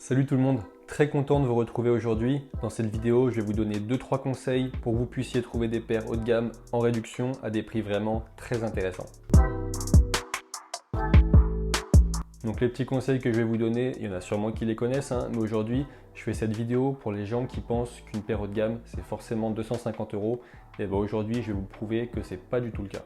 Salut tout le monde, très content de vous retrouver aujourd'hui. Dans cette vidéo, je vais vous donner 2-3 conseils pour que vous puissiez trouver des paires haut de gamme en réduction à des prix vraiment très intéressants. Donc les petits conseils que je vais vous donner, il y en a sûrement qui les connaissent, mais aujourd'hui, je fais cette vidéo pour les gens qui pensent qu'une paire haut de gamme, c'est forcément 250 €. Et bien aujourd'hui, je vais vous prouver que c'est pas du tout le cas.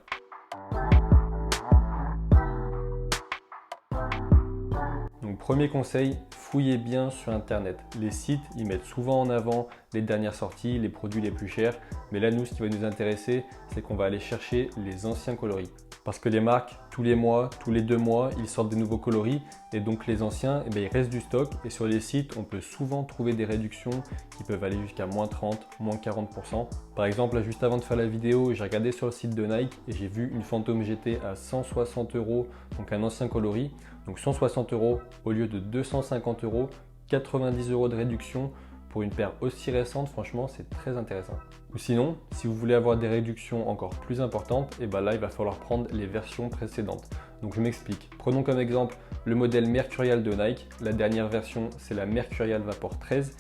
Donc premier conseil, fouillez bien sur internet. Les sites, ils mettent souvent en avant les dernières sorties, les produits les plus chers. Mais là, nous, ce qui va nous intéresser, c'est qu'on va aller chercher les anciens coloris. Parce que les marques, tous les mois, tous les 2 mois, ils sortent des nouveaux coloris. Et donc les anciens, il reste du stock. Et sur les sites, on peut souvent trouver des réductions qui peuvent aller jusqu'à moins 30, moins 40%. Par exemple, là, juste avant de faire la vidéo, j'ai regardé sur le site de Nike et j'ai vu une Phantom GT à 160 €, donc un ancien coloris. Donc 160 € au lieu de 250 €, 90 € de réduction. Pour une paire aussi récente, franchement, c'est très intéressant. Ou sinon, si vous voulez avoir des réductions encore plus importantes, là, il va falloir prendre les versions précédentes. Donc je m'explique. Prenons comme exemple le modèle Mercurial de Nike. La dernière version, c'est la Mercurial Vapor 13.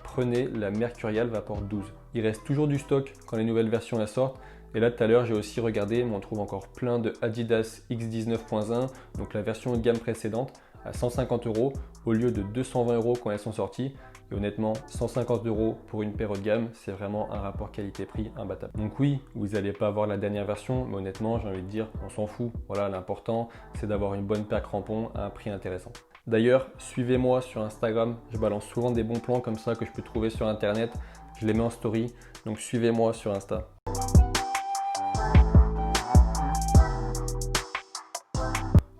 Prenez la Mercurial Vapor 12. Il reste toujours du stock quand les nouvelles versions sortent. Et là, tout à l'heure, j'ai aussi regardé, mais on trouve encore plein de Adidas X19.1, donc la version haut de gamme précédente, à 150 € au lieu de 220 € quand elles sont sorties. Et honnêtement, 150 € pour une paire haut de gamme, c'est vraiment un rapport qualité-prix imbattable. Donc oui, vous n'allez pas avoir la dernière version, mais honnêtement, j'ai envie de dire, on s'en fout. Voilà, l'important, c'est d'avoir une bonne paire crampon à un prix intéressant. D'ailleurs, suivez-moi sur Instagram, je balance souvent des bons plans comme ça que je peux trouver sur Internet. Je les mets en story, donc suivez-moi sur Insta.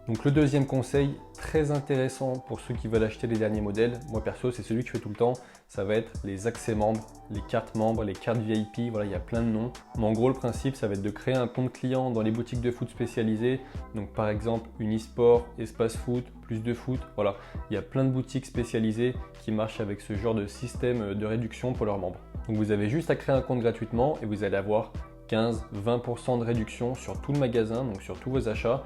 Donc le deuxième conseil, très intéressant pour ceux qui veulent acheter les derniers modèles, moi perso c'est celui que je fais tout le temps, ça va être les accès membres, les cartes membres, les cartes VIP, voilà, il y a plein de noms. Mais en gros le principe ça va être de créer un compte client dans les boutiques de foot spécialisées, donc par exemple Unisport, Espace Foot, Plus de Foot, voilà, il y a plein de boutiques spécialisées qui marchent avec ce genre de système de réduction pour leurs membres. Donc vous avez juste à créer un compte gratuitement et vous allez avoir 15-20% de réduction sur tout le magasin, donc sur tous vos achats.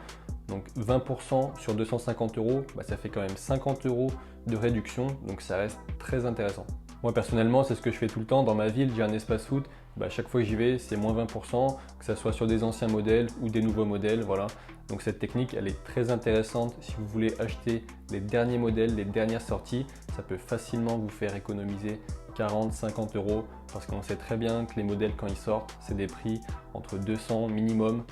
Donc 20% sur 250 €, ça fait quand même 50 € de réduction, donc ça reste très intéressant. Moi personnellement, c'est ce que je fais tout le temps. Dans ma ville, j'ai un espace foot, à chaque fois que j'y vais, c'est moins 20%, que ce soit sur des anciens modèles ou des nouveaux modèles, voilà. Donc cette technique, elle est très intéressante si vous voulez acheter les derniers modèles, les dernières sorties. Ça peut facilement vous faire économiser 40-50 € parce qu'on sait très bien que les modèles, quand ils sortent, c'est des prix entre 200 minimum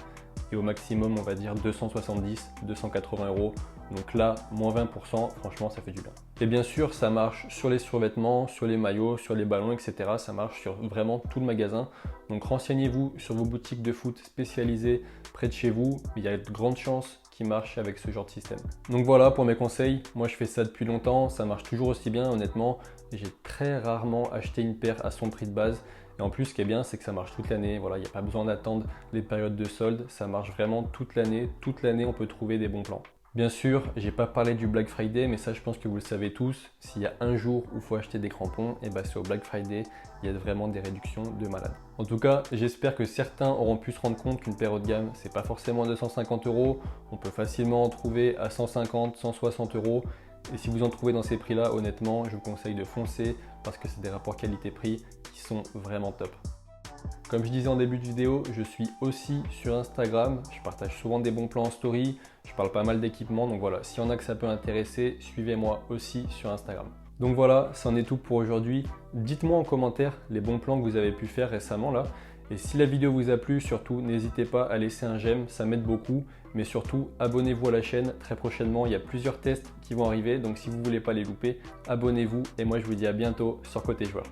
et au maximum, on va dire 270-280 €. Donc là, moins 20%, franchement, ça fait du bien. Et bien sûr, ça marche sur les survêtements, sur les maillots, sur les ballons, etc. Ça marche sur vraiment tout le magasin. Donc renseignez-vous sur vos boutiques de foot spécialisées près de chez vous. Il y a de grandes chances qui marchent avec ce genre de système. Donc voilà pour mes conseils. Moi, je fais ça depuis longtemps. Ça marche toujours aussi bien, honnêtement. J'ai très rarement acheté une paire à son prix de base. Et en plus, ce qui est bien, c'est que ça marche toute l'année. Voilà, il n'y a pas besoin d'attendre les périodes de solde. Ça marche vraiment toute l'année. Toute l'année, on peut trouver des bons plans. Bien sûr, j'ai pas parlé du Black Friday, mais ça, je pense que vous le savez tous. S'il y a un jour où il faut acheter des crampons, c'est au Black Friday. Il y a vraiment des réductions de malade. En tout cas, j'espère que certains auront pu se rendre compte qu'une paire haut de gamme, c'est pas forcément 250 €. On peut facilement en trouver à 150, 160 €. Et si vous en trouvez dans ces prix-là, honnêtement, je vous conseille de foncer parce que c'est des rapports qualité-prix qui sont vraiment top. Comme je disais en début de vidéo, je suis aussi sur Instagram. Je partage souvent des bons plans en story. Je parle pas mal d'équipements. Donc voilà, s'il y en a que ça peut intéresser, suivez-moi aussi sur Instagram. Donc voilà, c'en est tout pour aujourd'hui. Dites-moi en commentaire les bons plans que vous avez pu faire récemment là. Et si la vidéo vous a plu, surtout, n'hésitez pas à laisser un j'aime, ça m'aide beaucoup. Mais surtout, abonnez-vous à la chaîne. Très prochainement, il y a plusieurs tests qui vont arriver. Donc si vous ne voulez pas les louper, abonnez-vous. Et moi, je vous dis à bientôt sur Côté Joueur.